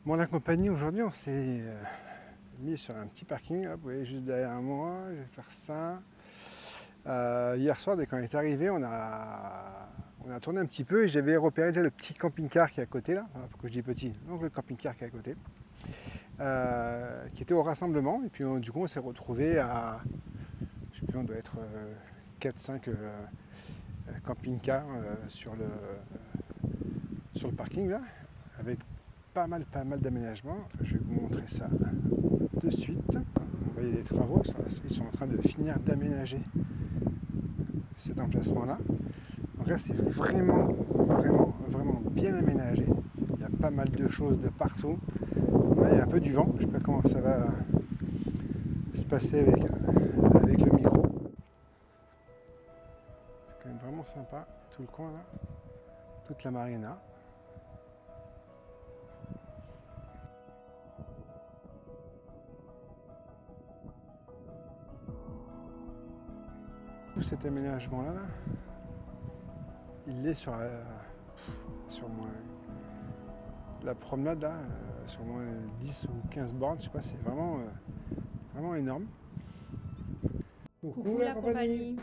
Bon, la compagnie, aujourd'hui, on s'est mis sur un petit parking. Là, vous voyez, juste derrière moi, je vais faire ça. Hier soir, dès qu'on est arrivé, on a tourné un petit peu et j'avais repéré déjà le petit camping-car qui est à côté, là. Enfin, pourquoi je dis petit? Donc le camping-car qui est à côté. Qui était au rassemblement. Et puis, du coup, on s'est retrouvé à, je sais plus, on doit être 4-5 camping-cars sur le parking, là, avec pas mal d'aménagements. Je vais vous montrer ça de suite. Vous voyez les travaux, ils sont en train de finir d'aménager cet emplacement-là. Donc là, c'est vraiment bien aménagé. Il y a pas mal de choses de partout. Là, il y a un peu du vent. Je ne sais pas comment ça va se passer avec le micro. C'est quand même vraiment sympa. Tout le coin là, toute la marina. Tout cet aménagement-là, il est sur moins la promenade là, sur moins 10 ou 15 bornes, je sais pas, c'est vraiment énorme. Coucou la compagnie.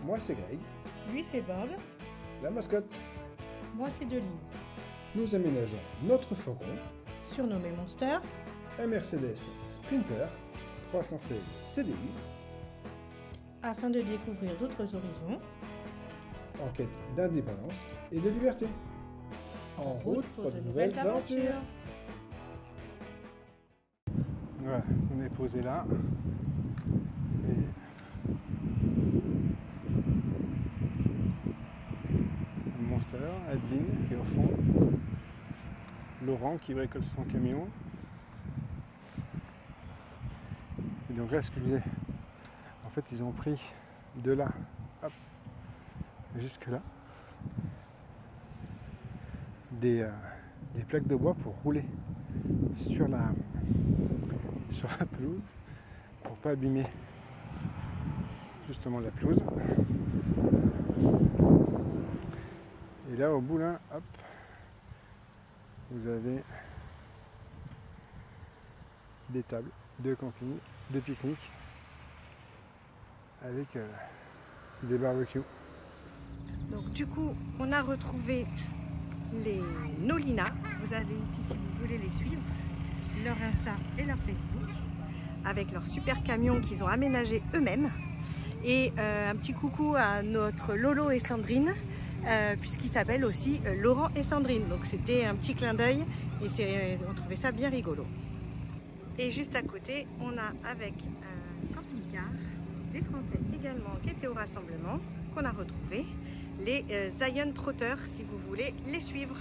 Moi c'est Greg. Lui c'est Bob. La mascotte. Moi c'est Deline. Nous aménageons notre Faucon, Surnommé Monster. un Mercedes Sprinter 316 CDI, Afin de découvrir d'autres horizons. en quête d'indépendance et de liberté. En route pour de nouvelles aventures. Voilà, on est posé là. Et un Monster, Adeline qui est au fond. Laurent qui bricole son camion. Et donc là, ce que je disais, en fait, ils ont pris de là, hop, jusque là, des plaques de bois pour rouler sur la pelouse, pour pas abîmer justement la pelouse. Et là, au bout là, hop, vous avez des tables de camping, de pique-nique, avec des barbecues. Donc du coup on a retrouvé les Nolina. Vous avez ici, si vous voulez les suivre, leur Insta et leur Facebook, avec leur super camion qu'ils ont aménagé eux-mêmes. Et un petit coucou à notre Lolo et Sandrine, puisqu'ils s'appellent aussi Laurent et Sandrine. Donc c'était un petit clin d'œil et on trouvait ça bien rigolo. Et juste à côté, on a avec un camping-car des Français également qui étaient au rassemblement, qu'on a retrouvé, les Zion Trotters, si vous voulez les suivre.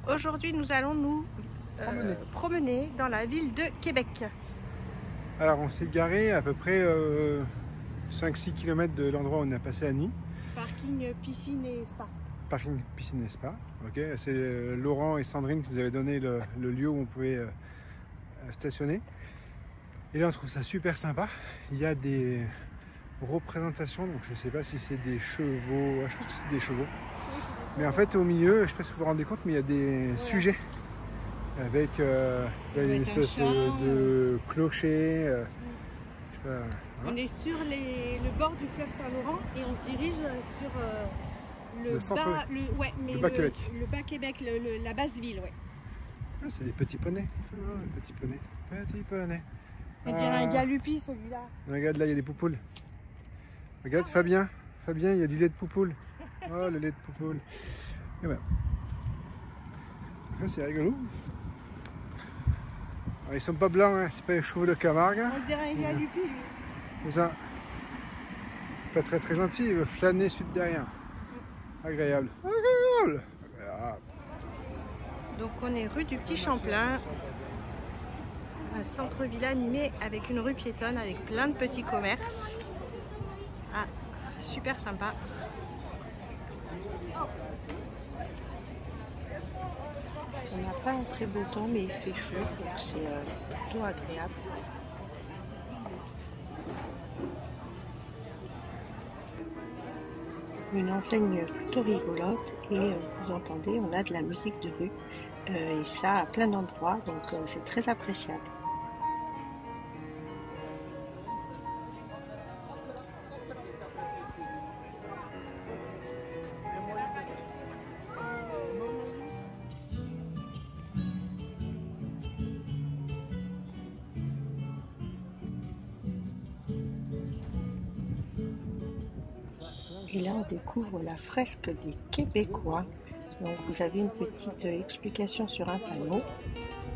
Aujourd'hui, nous allons nous promener dans la ville de Québec. Alors on s'est garé à peu près 5-6 km de l'endroit où on a passé la nuit. Parking, piscine et spa. Parking, piscine et spa. Ok, c'est Laurent et Sandrine qui nous avaient donné le lieu où on pouvait stationner. Et là on trouve ça super sympa. Il y a des représentations, donc je ne sais pas si c'est des chevaux, je pense que c'est des chevaux. Mais en fait au milieu, je ne sais pas si vous vous rendez compte, mais il y a des sujets avec une espèce de clocher. Je sais pas, On est sur le bord du fleuve Saint-Laurent et on se dirige sur le bas Québec. Le bas Québec, la basse ville, ouais. Ah, c'est des petits poneys. Ah, petits poneys. Petits poneys. On dirait un galupi celui-là. Regarde là, il y a des poupoules. Regarde Fabien. Fabien, il y a du lait de poupoule. Oh, le lait de poupoule. Et ben. Ça, c'est rigolo. Alors, ils sont pas blancs, hein. C'est pas les chevaux de Camargue. On dirait un galupi, lui. C'est ça. Pas très gentil, il veut flâner suite derrière. Agréable. Agréable. Agréable. Donc on est rue du Petit Champlain, un centre-ville animé avec une rue piétonne avec plein de petits commerces. Ah, super sympa. On n'a pas un très beau temps mais il fait chaud donc c'est plutôt agréable. Une enseigne plutôt rigolote et vous entendez, on a de la musique de rue et ça à plein d'endroits, donc c'est très appréciable. Et là, on découvre la fresque des Québécois. Donc, vous avez une petite explication sur un panneau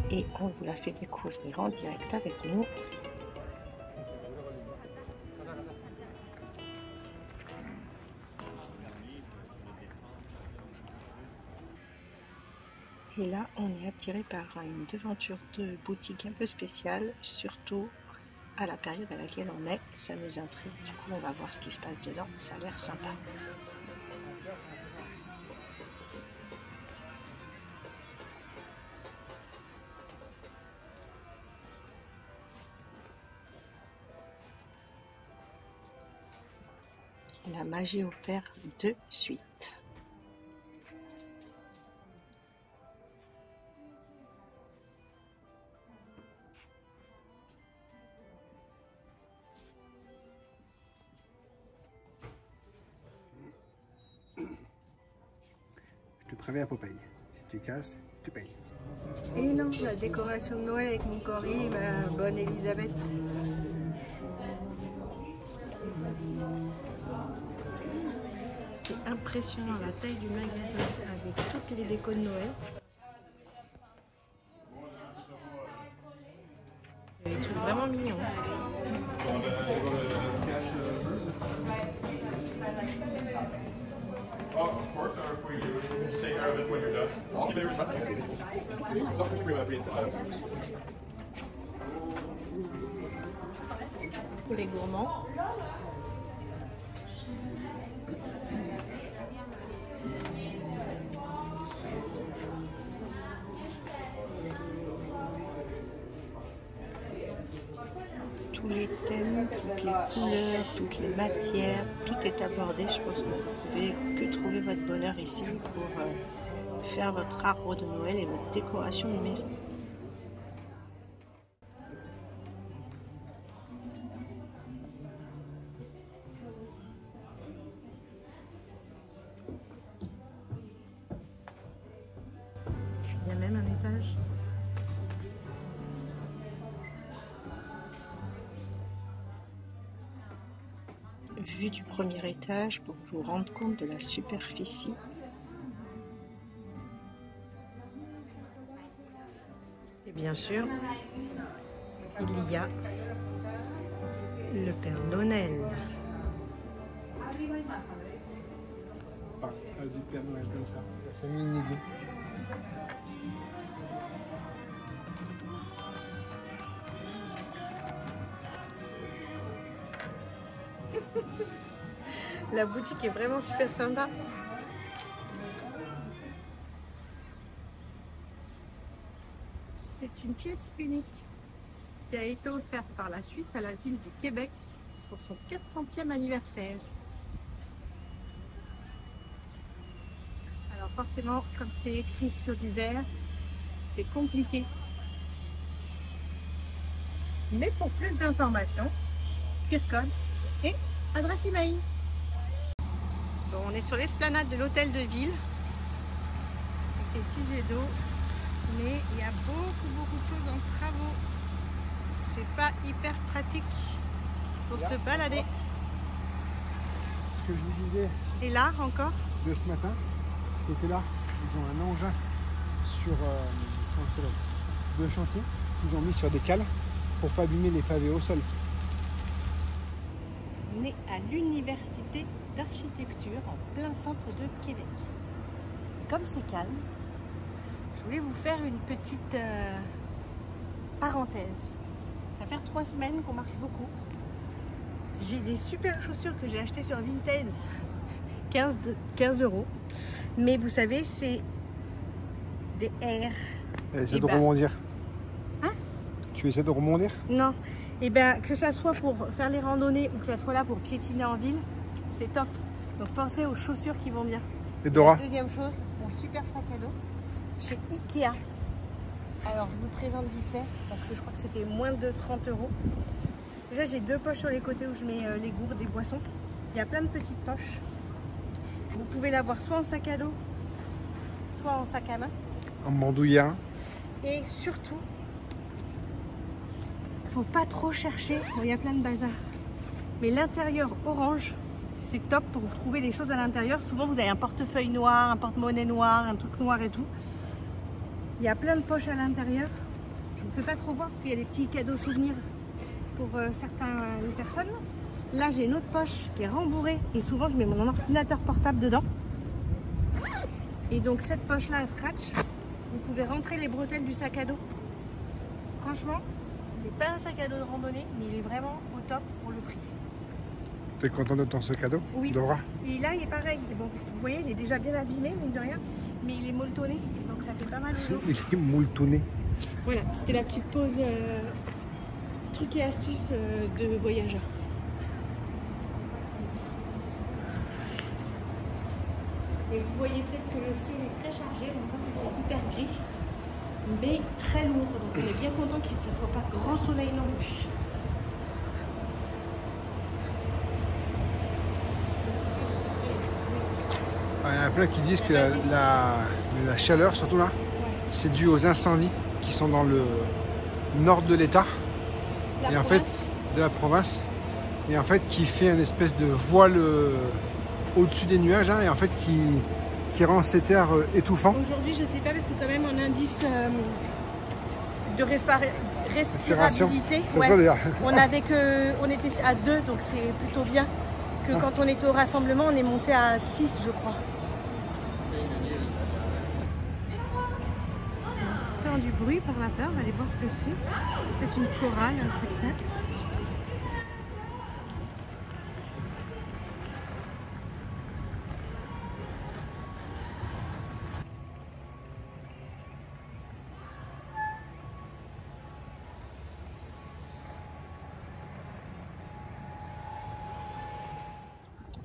et on vous la fait découvrir en direct avec nous. Et là, on est attiré par une devanture de boutique un peu spéciale, surtout à la période à laquelle on est, ça nous intrigue. Du coup, on va voir ce qui se passe dedans, ça a l'air sympa. La magie opère de suite. Je te préviens, Popeye. Si tu casses, tu payes. Et non, la décoration de Noël avec mon Cory, ma bonne Elisabeth. C'est impressionnant la taille du magasin avec toutes les décos de Noël. Des trucs vraiment mignons. Oh, of course, or if we just take care of it when you're done. Give it Pour les gourmands. Tous les thèmes, toutes les couleurs, toutes les matières, tout est abordé. Je pense que vous pouvez que trouver votre bonheur ici pour faire votre arbre de Noël et votre décoration de maison. Il y a même un étage. Vue du premier étage pour vous rendre compte de la superficie. Et bien sûr, il y a le Père Noël. Pas du Père Noël comme ça. La famille Négo. La boutique est vraiment super sympa. C'est une pièce unique qui a été offerte par la Suisse à la ville du Québec pour son 400e anniversaire. Alors forcément, comme c'est écrit sur du verre, c'est compliqué. Mais pour plus d'informations, QR code et adresse email. Bon, on est sur l'esplanade de l'hôtel de ville, avec les petits jets d'eau, mais il y a beaucoup de choses en travaux. C'est pas hyper pratique pour se balader. Ce que je vous disais Et là encore, de ce matin, c'est que là, ils ont un engin sur de chantier qu'ils ont mis sur des cales pour pas abîmer les pavés au sol. on est à l'université d'architecture en plein centre de Québec. Comme c'est calme, je voulais vous faire une petite parenthèse. Ça fait 3 semaines qu'on marche beaucoup. J'ai des super chaussures que j'ai achetées sur Vinted, 15 €. Mais vous savez, c'est des R. Essaie de rebondir. Hein? Tu essaies de rebondir? Non. Et bien, que ça soit pour faire les randonnées ou que ça soit là pour piétiner en ville, c'est top. Donc pensez aux chaussures qui vont bien. Et Dora? Deuxième chose, mon super sac à dos chez Ikea. Alors je vous présente vite fait parce que je crois que c'était moins de 30 €. Déjà j'ai 2 poches sur les côtés où je mets les gourdes des boissons. Il y a plein de petites poches. Vous pouvez l'avoir soit en sac à dos, soit en sac à main. En bandoulière. Et surtout, faut pas trop chercher. Bon, il y a plein de bazar. Mais l'intérieur orange, c'est top pour vous trouver les choses à l'intérieur. Souvent vous avez un portefeuille noir, un porte-monnaie noir, un truc noir et tout. Il y a plein de poches à l'intérieur. Je vous fais pas trop voir parce qu'il y a des petits cadeaux souvenirs pour certaines personnes. Là j'ai une autre poche qui est rembourrée et souvent je mets mon ordinateur portable dedans. Et donc cette poche là, elle scratch. Vous pouvez rentrer les bretelles du sac à dos. Franchement, c'est pas un sac à dos de randonnée, mais il est vraiment au top pour le prix. T'es content de ton sac à dos? Oui. Dora? Et là, il est pareil. Bon, vous voyez, il est déjà bien abîmé, mine de rien, mais il est molletonné, donc ça fait pas mal au dos. Il est moultonné. Voilà, c'était la petite pause trucs et astuces de voyageurs. Et vous voyez peut-être que le ciel est très chargé, encore c'est hyper gris, mais très lourd. Donc on est bien content qu'il ne soit pas grand soleil non plus. Il y en a plein qui disent que la chaleur, surtout là, c'est dû aux incendies qui sont dans le nord de l'État et en fait de la province, et en fait qui fait une espèce de voile au-dessus des nuages, hein, et en fait qui rend cet air étouffant. Aujourd'hui, je sais pas parce que quand même en indice de respirabilité, on était à 2, donc c'est plutôt bien. Que quand on était au rassemblement, on est monté à 6, je crois. On entend du bruit par là-bas, on va aller voir ce que c'est. Peut-être une chorale, un spectacle.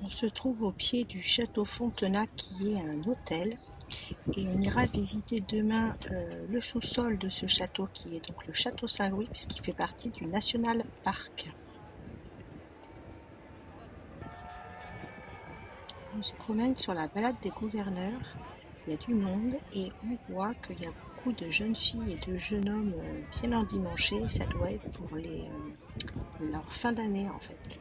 On se trouve au pied du château Fontenac qui est un hôtel et on ira visiter demain le sous-sol de ce château qui est donc le château Saint-Louis puisqu'il fait partie du National Park. On se promène sur la balade des gouverneurs, il y a du monde et on voit qu'il y a beaucoup de jeunes filles et de jeunes hommes bien endimanchés, ça doit être pour leur fin d'année en fait.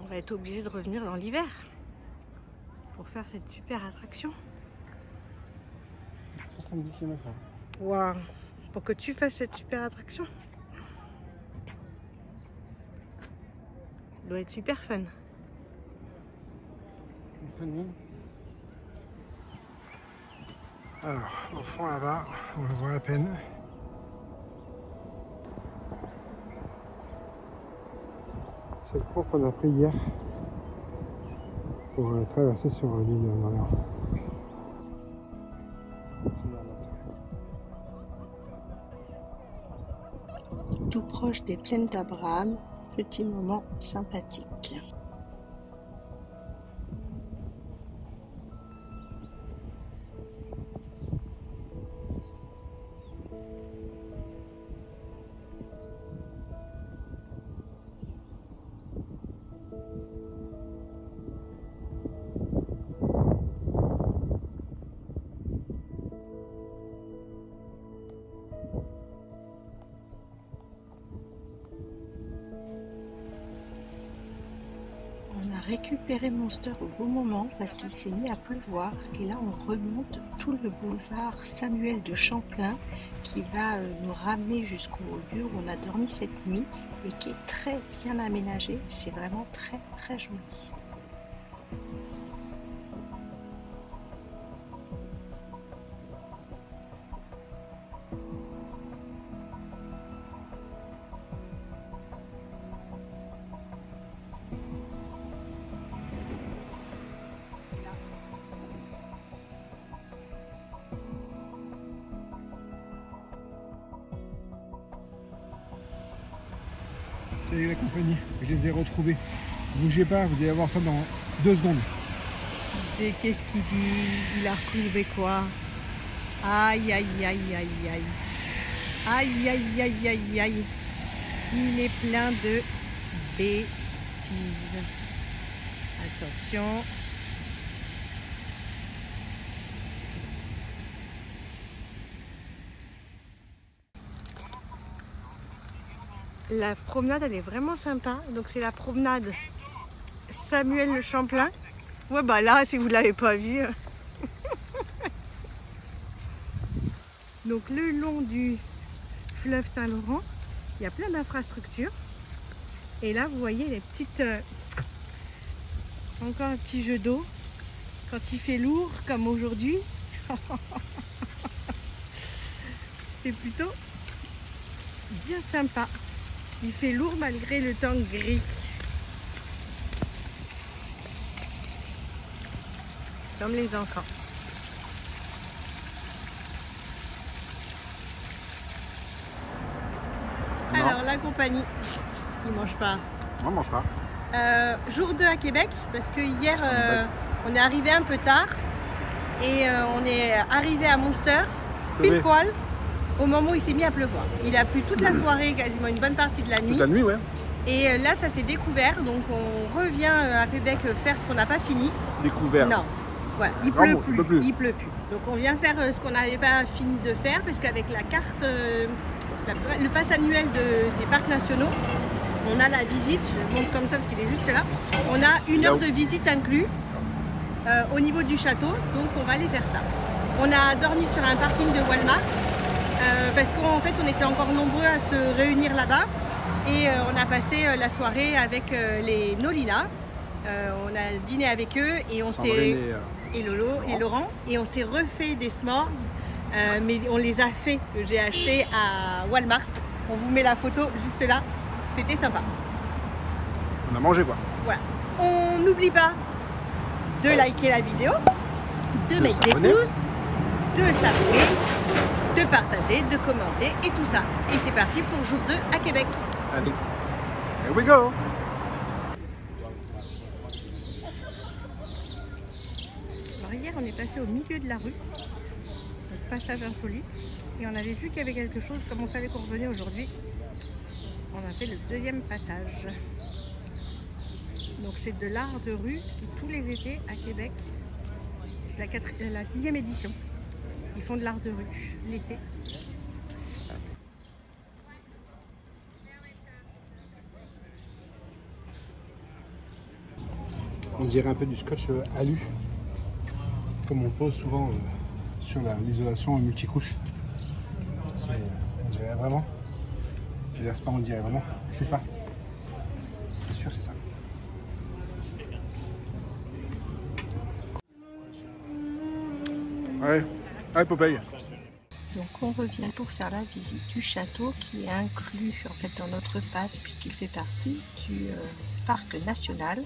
On va être obligé de revenir dans l'hiver pour faire cette super attraction. 70 km/h. Waouh! Pour que tu fasses cette super attraction, ça doit être super fun. Symphonie. Alors, au fond là-bas, on le voit à peine. C'est le pont qu'on a pris hier pour traverser sur l'île d'Orléans. Tout proche des plaines d'Abraham, petit moment sympathique. Récupérer Monster au bon moment parce qu'il s'est mis à pleuvoir et là on remonte tout le boulevard Samuel de Champlain qui va nous ramener jusqu'au lieu où on a dormi cette nuit et qui est très bien aménagé, c'est vraiment très très joli. C'est la compagnie. Je les ai retrouvés. Bougez pas, vous allez voir ça dans 2 secondes. Et qu'est-ce qu'il dit? Il a retrouvé quoi? Aïe, aïe, aïe, aïe, aïe. Aïe, aïe, aïe, aïe, aïe. Il est plein de bêtises. Attention. La promenade, elle est vraiment sympa. Donc c'est la promenade Samuel Le Champlain. Ouais, bah là, si vous ne l'avez pas vu. Donc le long du fleuve Saint-Laurent, il y a plein d'infrastructures. Et là, vous voyez les petites... encore un petit jeu d'eau. Quand il fait lourd, comme aujourd'hui. C'est plutôt bien sympa. Il fait lourd malgré le temps gris. Comme les enfants. Non. Alors la compagnie, ils mangent pas. Non, mange pas. Jour 2 à Québec, parce que hier on est arrivé un peu tard et on est arrivé à Monster pile poil au moment où il s'est mis à pleuvoir. Il a plu toute la soirée, quasiment une bonne partie de la nuit. Toute la nuit, ouais. Et là ça s'est découvert, donc on revient à Québec faire ce qu'on n'a pas fini. Découvert. Non, voilà, il pleut plus. Il pleut plus. Donc on vient faire ce qu'on n'avait pas fini de faire, parce qu'avec la carte, le pass annuel des parcs nationaux, on a la visite, je montre comme ça parce qu'il est juste là, on a 1 heure de visite inclus au niveau du château, donc on va aller faire ça. On a dormi sur un parking de Walmart, parce qu'en fait on était encore nombreux à se réunir là-bas, et on a passé la soirée avec les Nolina, on a dîné avec eux, et on s'est... Et Lolo et Laurent, et on s'est refait des s'mores, mais on les a fait, j'ai acheté à Walmart, on vous met la photo juste là. C'était sympa. On a mangé quoi. Voilà. On n'oublie pas de liker la vidéo, de mettre des pouces, de s'abonner, de partager, de commenter et tout ça. Et c'est parti pour jour 2 à Québec. Allez, here we go. Alors hier on est passé au milieu de la rue, donc passage insolite, et on avait vu qu'il y avait quelque chose, comme on savait qu'on revenait aujourd'hui. On a fait le 2e passage. Donc c'est de l'art de rue qui tous les étés à Québec. C'est la 10e édition. Ils font de l'art de rue l'été. On dirait un peu du scotch alu, comme on pose souvent sur l'isolation multicouche. On dirait vraiment. C'est pas on dirait vraiment, c'est ça. C'est sûr, c'est ça. Ouais, allez Popeye. Donc on revient pour faire la visite du château qui est inclus en fait dans notre pass puisqu'il fait partie du parc national.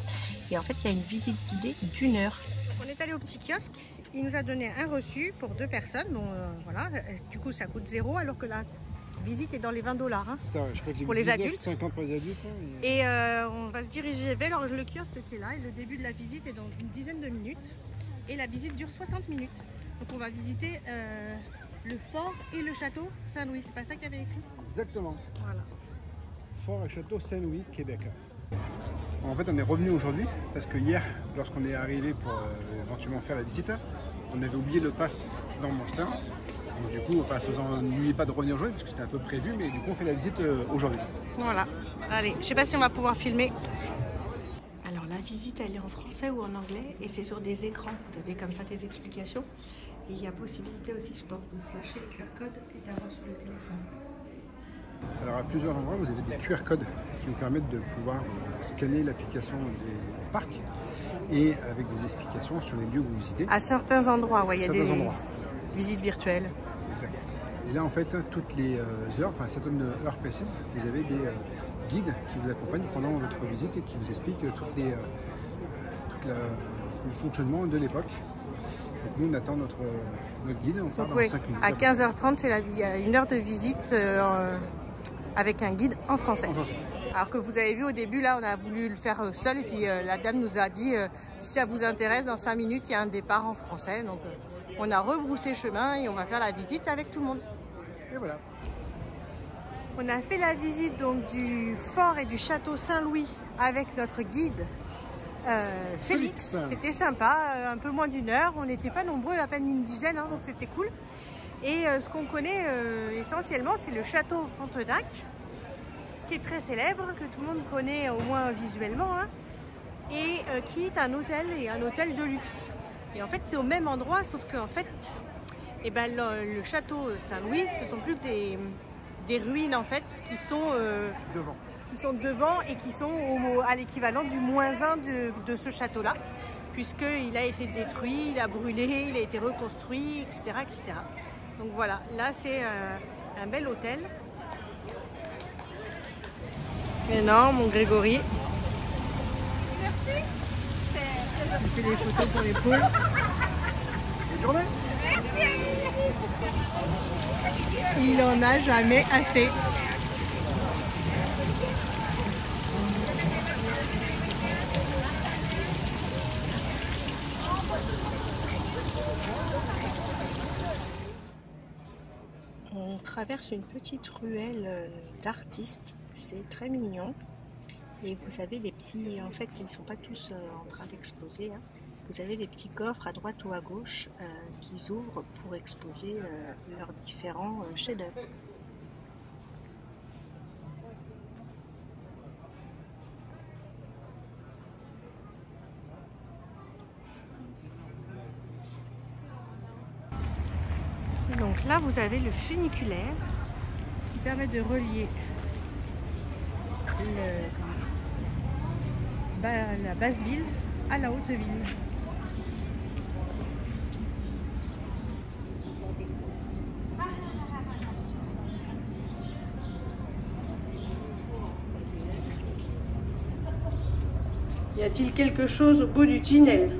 Et en fait il y a une visite guidée d'1 heure. On est allé au petit kiosque, il nous a donné un reçu pour 2 personnes. Bon, voilà, du coup ça coûte 0 alors que la visite est dans les 20 $. Hein, ça, je crois que pour les adultes. 50 pour les adultes. Hein, et on va se diriger vers le kiosque qui est là. Et le début de la visite est dans une dizaine de minutes. Et la visite dure 60 minutes. Donc on va visiter le fort et le château Saint-Louis. C'est pas ça qu'il y avait écrit? Exactement. Voilà. Fort et château Saint-Louis, Québec. En fait, on est revenu aujourd'hui parce que hier, lorsqu'on est arrivé pour éventuellement faire la visite, on avait oublié le pass dans Monster. Donc du coup, enfin, ça vous ennuyait pas de revenir aujourd'hui parce que c'était un peu prévu, mais du coup, on fait la visite aujourd'hui. Voilà. Allez, je sais pas si on va pouvoir filmer. Alors la visite, elle est en français ou en anglais et c'est sur des écrans. Vous avez comme ça des explications. Et il y a possibilité aussi, je pense, de flasher le QR code et d'avoir sur le téléphone. Alors à plusieurs endroits, vous avez des QR codes qui vous permettent de pouvoir scanner l'application des parcs et avec des explications sur les lieux que vous visitez. À certains endroits, ouais, il y a des endroits. Visites virtuelles. Exact. Et là, en fait, toutes les heures, enfin certaines heures précises, vous avez des guides qui vous accompagnent pendant votre visite et qui vous expliquent tout le fonctionnement de l'époque. Donc nous, on attend notre guide, on part dans 5 minutes. À 15h30, il y a 1 heure de visite avec un guide en français. En français. Alors que vous avez vu au début, là, on a voulu le faire seul et puis la dame nous a dit si ça vous intéresse, dans 5 minutes, il y a un départ en français. Donc on a rebroussé chemin et on va faire la visite avec tout le monde. Et voilà. On a fait la visite donc du fort et du château Saint-Louis avec notre guide Félix. C'était sympa, un peu moins d'1 heure. On n'était pas nombreux, à peine une dizaine, hein, donc c'était cool. Et ce qu'on connaît essentiellement, c'est le château Frontenac, qui est très célèbre, que tout le monde connaît au moins visuellement, hein, et qui est un hôtel et un hôtel de luxe. Et en fait, c'est au même endroit, sauf qu'en fait, eh ben, le château Saint-Louis, ce sont plus que des ruines en fait qui sont devant et qui sont à l'équivalent du -1 de ce château-là, puisqu'il a été détruit, il a brûlé, il a été reconstruit, etc. etc. Donc voilà, là c'est un bel hôtel. Énorme, mon Grégory. Merci. On fait des photos pour les poules. Bonne journée. Il en a jamais assez. On traverse une petite ruelle d'artistes, c'est très mignon. Et vous avez des petits, en fait ils ne sont pas tous en train d'exposer, hein. Vous avez des petits coffres à droite ou à gauche qui s'ouvrent pour exposer leurs différents chefs-d'œuvre. Donc là, vous avez le funiculaire qui permet de relier la basse ville à la haute ville. Y a-t-il quelque chose au bout du tunnel?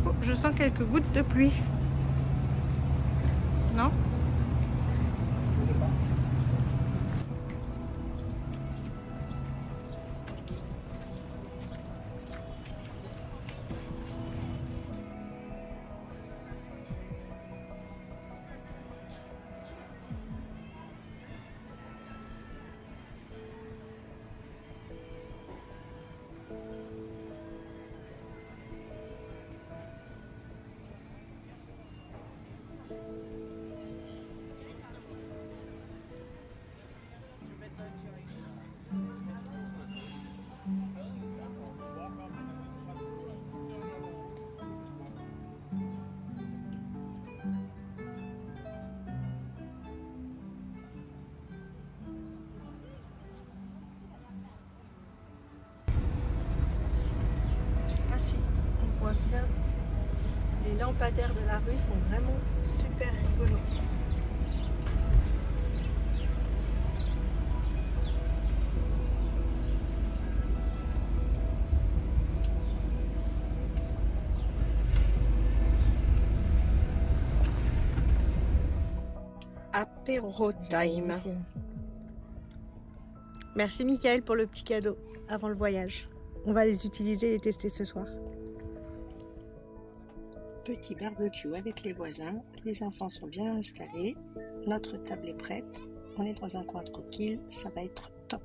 Oh, je sens quelques gouttes de pluie. Non? Bien. Les lampadaires de la rue sont vraiment super rigolos. Apéro time. Merci Michael pour le petit cadeau avant le voyage. On va les utiliser et les tester ce soir. Petit barbecue avec les voisins, les enfants sont bien installés, notre table est prête, on est dans un coin tranquille, ça va être top.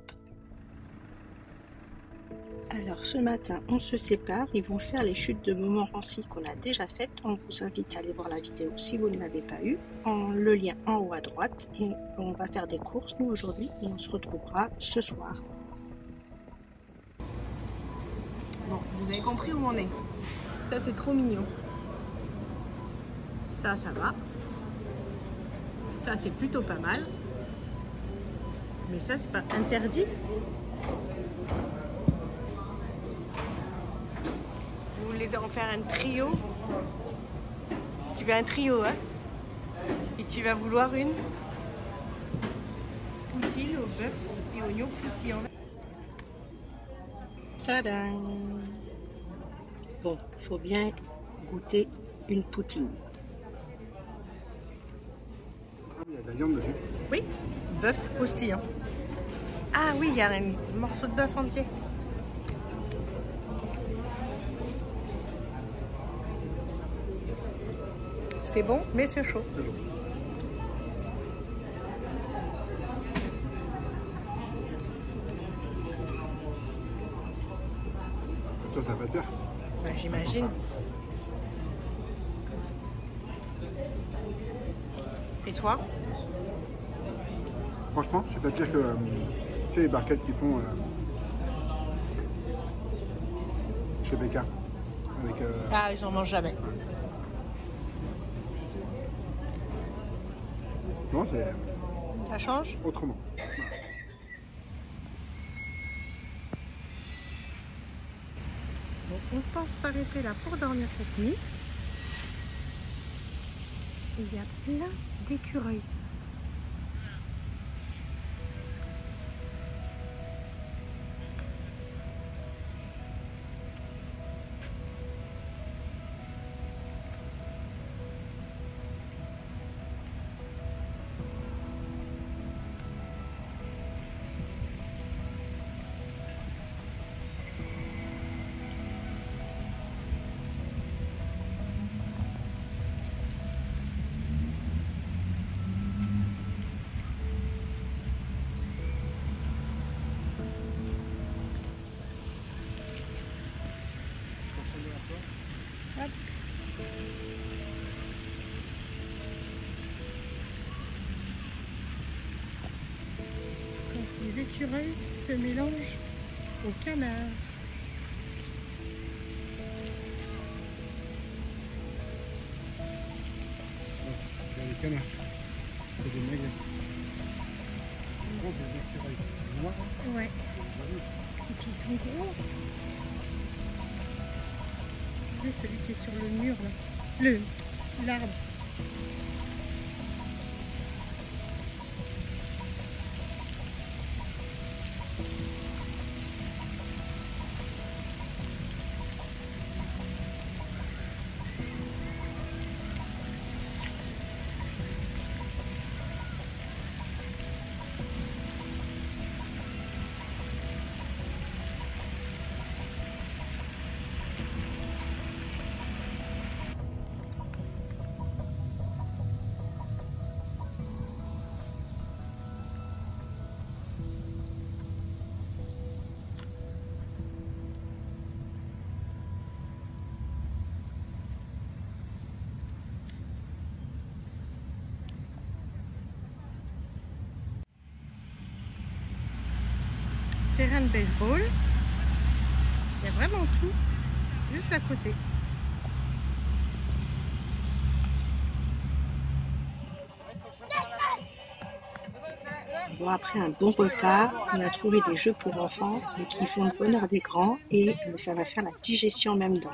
Alors ce matin on se sépare, ils vont faire les chutes de Montmorency qu'on a déjà faites, on vous invite à aller voir la vidéo si vous ne l'avez pas eu, le lien en haut à droite, et on va faire des courses nous aujourd'hui et on se retrouvera ce soir. Bon, vous avez compris où on est, ça c'est trop mignon. Ça va. Ça, c'est plutôt pas mal. Mais ça, c'est pas interdit. Vous voulez en faire un trio? Tu veux un trio, hein? Et tu vas vouloir une poutine au bœuf et oignon croustillant. Tadam! Bon, faut bien goûter une poutine. Il y a de la viande dessus. Oui, bœuf croustillant. Ah oui, il y a un morceau de bœuf entier. C'est bon, mais c'est chaud. Toujours. Toi, ça va te faire. Ben, j'imagine. Et toi? Franchement, c'est pas pire que tu sais, les barquettes qu'ils font chez BK. Avec, Ah, j'en mange jamais. Non, c'est Ça change? autrement. Donc on pense s'arrêter là pour dormir cette nuit. Et il y a plein d'écureuils. Hop. Quand les écureuils se mélangent aux canards. C'est des canards. C'est des maigres. Gros, des écureuils noirs. Ouais. Et puis ils sont gros. Oui, celui qui est sur le mur là. L'arbre. Terrain de baseball. Il y a vraiment tout juste à côté. Bon, après un bon repas, on a trouvé des jeux pour enfants mais qui font le bonheur des grands et ça va faire la digestion en même temps.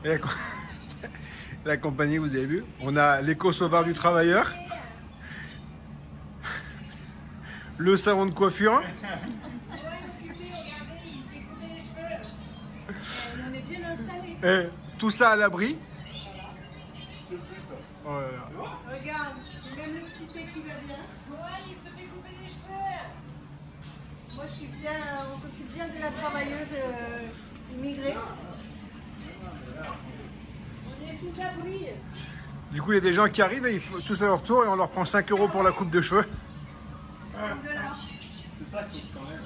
Et la compagnie, vous avez vu, on a l'éco-sauveur du travailleur, le salon de coiffure, et tout ça à l'abri. Oh là là. Regarde, j'ai même le petit thé qui va bien. Ouais, il se fait couper les cheveux. Moi je suis bien, on s'occupe bien de la travailleuse immigrée. On est sous abri. Du coup, il y a des gens qui arrivent et ils font tous à leur tour et on leur prend 5 € pour la coupe de cheveux. C'est ça qu'il faut quand même.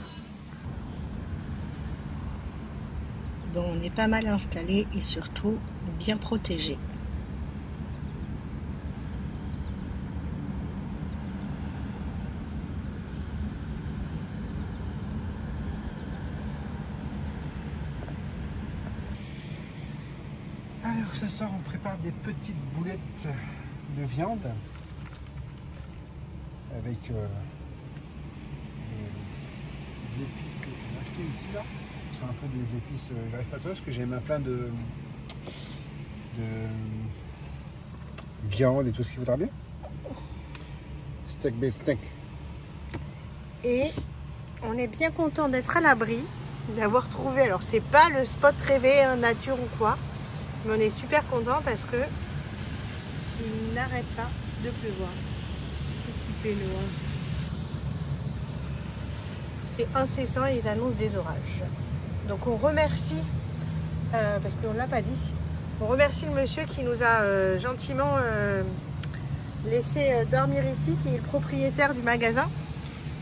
Bon, on est pas mal installé et surtout bien protégé. Alors ce soir on prépare des petites boulettes de viande avec des épices qu'on a achetées ici là. Ce sont un peu des épices, j'arrive pas à trouver parce que j'ai ma plein de viande et tout ce qu'il faudra bien. Steak beef steak. Et on est bien content d'être à l'abri, d'avoir trouvé, alors c'est pas le spot rêvé, hein, nature ou quoi, mais on est super content parce que il n'arrête pas de pleuvoir. Qu'est-ce qu'il fait nous, hein? C'est incessant, ils annoncent des orages. Donc on remercie, parce qu'on ne l'a pas dit, on remercie le monsieur qui nous a gentiment laissé dormir ici, qui est le propriétaire du magasin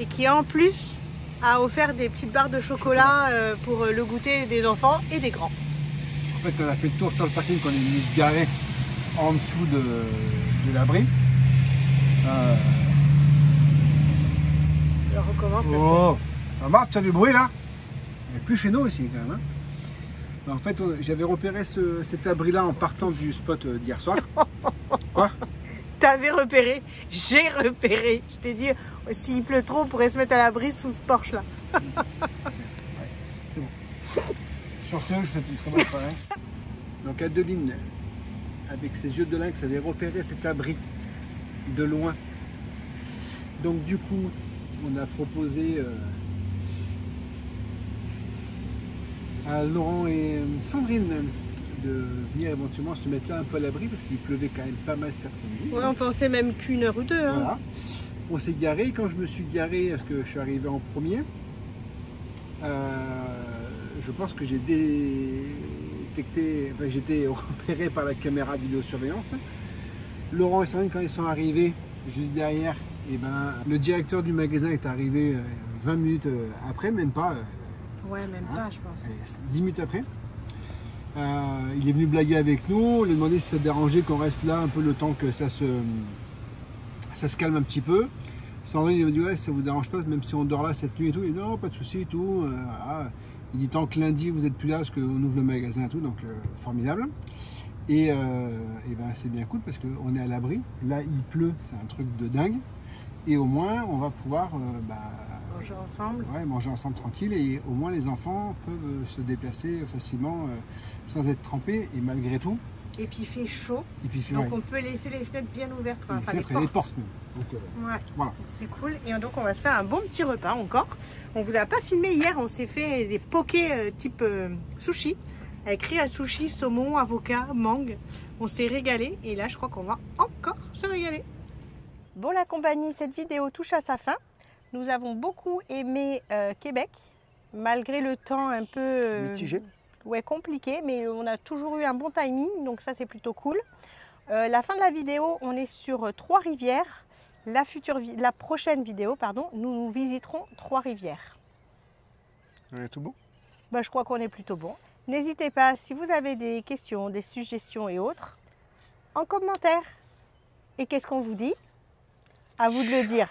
et qui en plus a offert des petites barres de chocolat pour le goûter des enfants et des grands. En fait, on a fait le tour sur le parking qu'on est venu se garer en dessous de l'abri. Je recommence parce Oh, ça marche, tu as du bruit là? Il n'y a plus chez nous ici quand même. Hein. En fait, j'avais repéré cet abri-là en partant du spot d'hier soir. Quoi? que t'avais repéré, j'ai repéré. Je t'ai dit, s'il pleut trop, on pourrait se mettre à l'abri sous ce porche là. C'est bon. Sur ce, je fais une très bonne soirée. Donc Adeline, avec ses yeux de lynx, avait repéré cet abri de loin. Donc du coup, on a proposé à Laurent et Sandrine de venir éventuellement se mettre là un peu à l'abri parce qu'il pleuvait quand même pas mal cet après-midi. Ouais, on pensait même qu'une heure ou deux. Hein. Voilà. On s'est garé. Quand je me suis garé, parce que je suis arrivé en premier, je pense que j'ai détecté, enfin, j'étais repéré par la caméra vidéosurveillance. Laurent et Sandrine, quand ils sont arrivés juste derrière, et ben, le directeur du magasin est arrivé 20 minutes après, même pas. Ouais, même pas, je pense. 10 minutes après. Il est venu blaguer avec nous, on lui a demandé si ça dérangeait qu'on reste là un peu le temps que ça se calme un petit peu. Sandrine il m'a dit ouais, ça vous dérange pas même si on dort là cette nuit et tout. Il dit non, pas de souci et tout. Il dit tant que lundi vous êtes plus là parce qu'on ouvre le magasin et tout, donc formidable. Et ben c'est bien cool parce qu'on est à l'abri. Là il pleut, c'est un truc de dingue. Et au moins on va pouvoir manger ensemble. Ouais, manger ensemble tranquille et au moins les enfants peuvent se déplacer facilement sans être trempés et malgré tout. Et puis il fait chaud, Et puis, donc ouais, on peut laisser les fenêtres bien ouvertes, les enfin les fenêtres et les portes. portes même. Donc, Ouais, voilà. c'est cool. Et donc on va se faire un bon petit repas encore. On vous a pas filmé hier, on s'est fait des pokés type sushi, avec riz à sushi, saumon, avocat, mangue. On s'est régalé et là je crois qu'on va encore se régaler. Bon la compagnie, cette vidéo touche à sa fin. Nous avons beaucoup aimé Québec, malgré le temps un peu Mitigé. Ouais, compliqué, mais on a toujours eu un bon timing, donc ça c'est plutôt cool. La fin de la vidéo, on est sur Trois-Rivières. La prochaine vidéo, pardon, nous visiterons Trois-Rivières. On est tout beau. Bah, je crois qu'on est plutôt bon. N'hésitez pas, si vous avez des questions, des suggestions et autres, en commentaire. Et qu'est-ce qu'on vous dit? À vous de le dire.